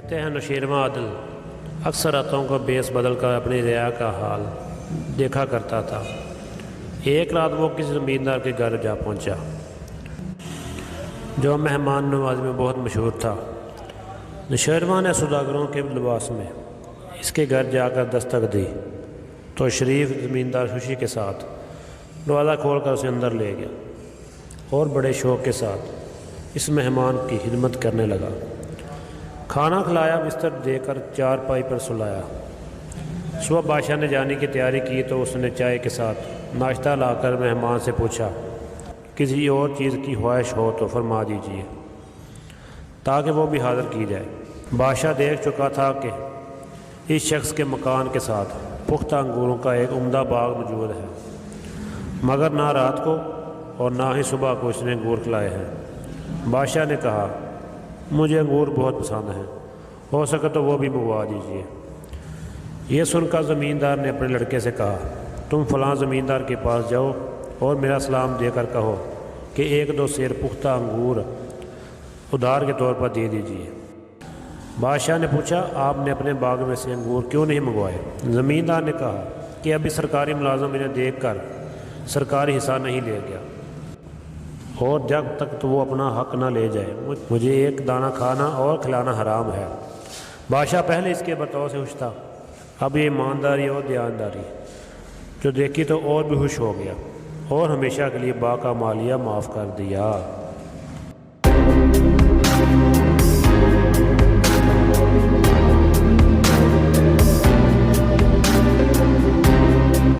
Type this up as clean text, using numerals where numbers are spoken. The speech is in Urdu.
کہتے ہیں نوشیروان عدل اکثر راتوں کو بیس بدل کر اپنی رعایا کا حال دیکھا کرتا تھا۔ ایک رات وہ کسی زمیندار کے گھر جا پہنچا جو مہمان نوازی میں بہت مشہور تھا۔ نوشیروان نے سوداگروں کے لباس میں اس کے گھر جا کر دستک دی تو شریف زمیندار خوشی کے ساتھ دروازہ کھول کر اسے اندر لے گیا اور بڑے شوق کے ساتھ اس مہمان کی خدمت کرنے لگا۔ کھانا کھلایا، بستر دے کر چارپائی پر سلایا۔ صبح بادشاہ نے جانے کی تیاری کی تو اس نے چائے کے ساتھ ناشتہ لا کر مہمان سے پوچھا، کسی اور چیز کی خواہش ہو تو فرما دیجیے تاکہ وہ بھی حاضر کی جائے۔ بادشاہ دیکھ چکا تھا کہ اس شخص کے مکان کے ساتھ پختہ انگوروں کا ایک عمدہ باغ موجود ہے، مگر نہ رات کو اور نہ ہی صبح کو اس نے انگور کھلائے ہیں۔ بادشاہ نے کہا، مجھے انگور بہت پسند ہیں، ہو سکے تو وہ بھی منگوا دیجیے۔ یہ سن کر زمیندار نے اپنے لڑکے سے کہا، تم فلاں زمیندار کے پاس جاؤ اور میرا سلام دے کر کہو کہ ایک دو سیر پختہ انگور ادھار کے طور پر دے دیجیے۔ بادشاہ نے پوچھا، آپ نے اپنے باغ میں سے انگور کیوں نہیں منگوائے؟ زمیندار نے کہا کہ ابھی سرکاری ملازم انہیں دیکھ کر سرکاری حصہ نہیں لے گیا، اور جب تک تو وہ اپنا حق نہ لے جائے مجھے ایک دانہ کھانا اور کھلانا حرام ہے۔ بادشاہ پہلے اس کے بتاؤ سے خوش تھا، اب یہ ایمانداری اور دیانتداری جو دیکھی تو اور بھی خوش ہو گیا اور ہمیشہ کے لیے باغ کا مالیہ معاف کر دیا۔